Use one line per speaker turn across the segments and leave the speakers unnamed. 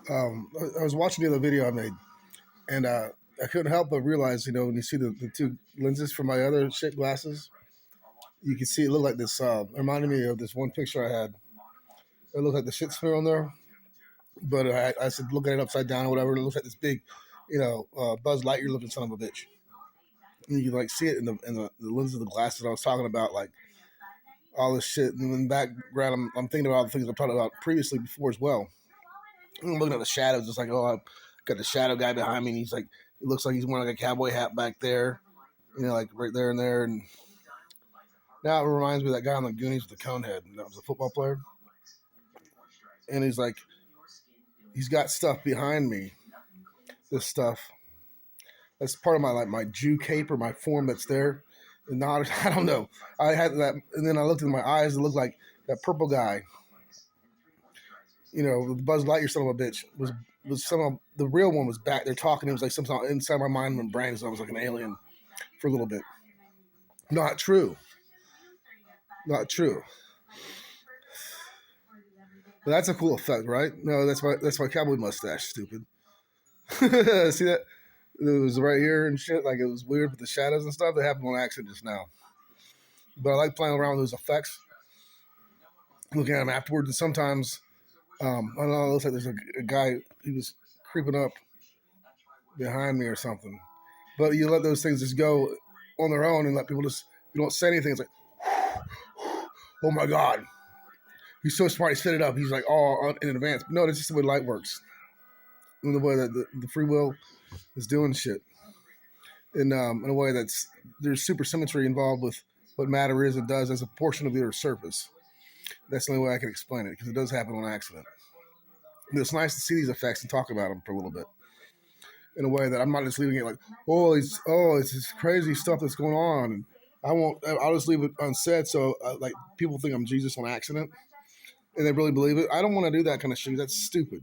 I was watching the other video I made, and I couldn't help but realize, when you see the two lenses from my other shit glasses, you can see it looked like this. Reminded me of this one picture I had. It looked like the shit smear on there, but I said look at it upside down or whatever. It looks like this big, Buzz Lightyear looking son of a bitch. And you can see it in the lens of the glasses I was talking about, like all this shit. And in the background, I'm thinking about the things I've talked about previously before as well. I'm looking at the shadows. It's like, I got the shadow guy behind me, and he's like, it looks like he's wearing like a cowboy hat back there, like right there and there. And now it reminds me of that guy on the Goonies with the cone head. That was a football player. And he's like, he's got stuff behind me. This stuff. That's part of my Jew cape or my form that's there. And not, I don't know. I had that, and then I looked in my eyes. It looked like that purple guy. The Buzz Lightyear son of a bitch was the real one was back there talking. It was like something inside my mind and brain. So I was like an alien for a little bit. Not true. Not true. But that's a cool effect, right? No, that's my cowboy mustache. Stupid. See that? It was right here and shit. Like, it was weird with the shadows and stuff. That happened on accident just now. But I like playing around with those effects, looking at them afterwards. And sometimes, I don't know, it looks like there's a guy, he was creeping up behind me or something. But you let those things just go on their own and let people you don't say anything. It's like, oh my God. He's so smart. He set it up. He's like, in advance. But no, that's just the way light works. In the way that the free will is doing shit. In a way there's supersymmetry involved with what matter is and does as a portion of the Earth's surface. That's the only way I can explain it, because it does happen on accident. But it's nice to see these effects and talk about them for a little bit. In a way that I'm not just leaving it like, it's this crazy stuff that's going on. And I'll just leave it unsaid so like people think I'm Jesus on accident and they really believe it. I don't want to do that kind of shit. That's stupid.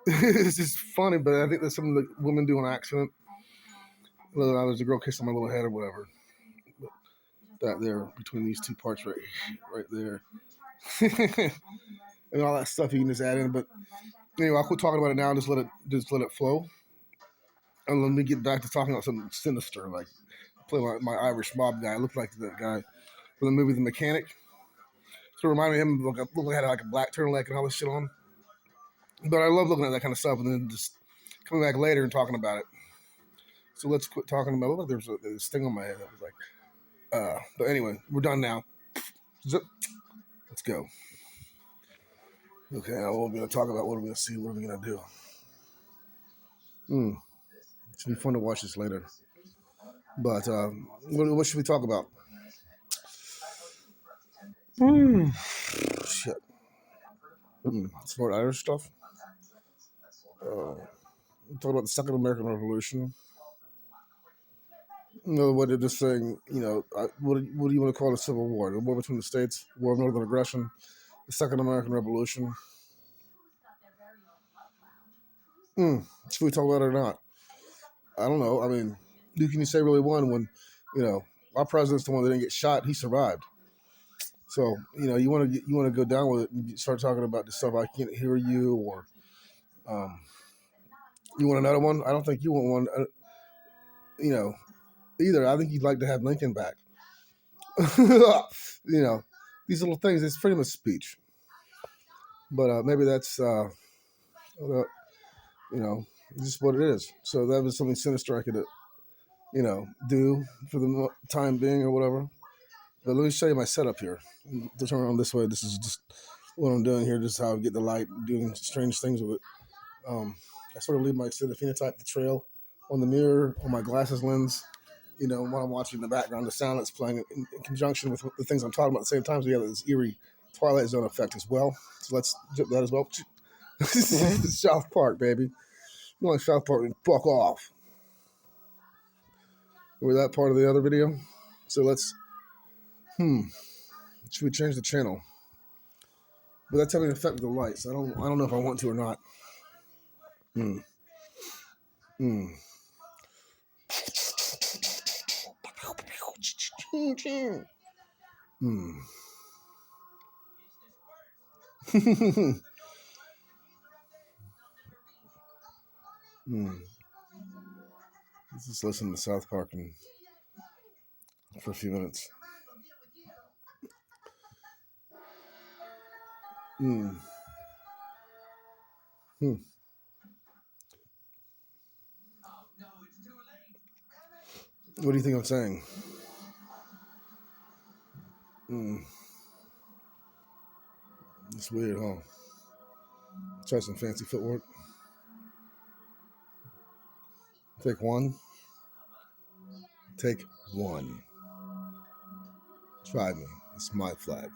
It's just funny, but I think that's something that women do on accident. There's a girl kissing my little head or whatever. That there, between these two parts right there. And all that stuff you can just add in. But anyway, I'll quit talking about it now and just let it flow. And let me get back to talking about something sinister, like play my Irish mob guy. I looked like that guy from the movie The Mechanic. So it reminded me of him, looked like I had like a black turtleneck and all this shit on. But I love looking at that kind of stuff and then just coming back later and talking about it. So let's quit talking about it. Look, there's a sting on my head. I was like, but anyway, we're done now. Let's go. Okay, now we're going to talk about what we're going to see. What are we going to do? It should be fun to watch this later. But what should we talk about? Shit. Smart Irish stuff. Talk about the Second American Revolution. What did this thing? What do you want to call it? A civil war? The war between the states, war of northern aggression, the Second American Revolution. Should we talk about it or not? I don't know. I mean, who can you say really won when, our president's the one that didn't get shot? He survived. So you want to go down with it and start talking about the stuff I can't hear you, or you want another one? I don't think you want one. Either. I think you'd like to have Lincoln back. These little things. It's freedom of speech. But maybe that's just what it is. So that was something sinister I could do for the time being or whatever. But let me show you my setup here. To turn around this way, this is just what I'm doing here. This is how I get the light, doing strange things with it. I sort of leave my extended phenotype, the trail, on the mirror, on my glasses lens, while I'm watching in the background, the sound that's playing in conjunction with the things I'm talking about at the same time. So you have this eerie Twilight Zone effect as well. So let's do that as well. South Park, baby. You like South Park, then fuck off. With that part of the other video. So let's, should we change the channel? But that's having an effect with the lights. I don't know if I want to or not. Hmm. Let's just listen to South Park for a few minutes. Hmm. Hmm. What do you think I'm saying? Hmm. It's weird, huh? Try some fancy footwork. Take one. Take one. Try me. It's my flag.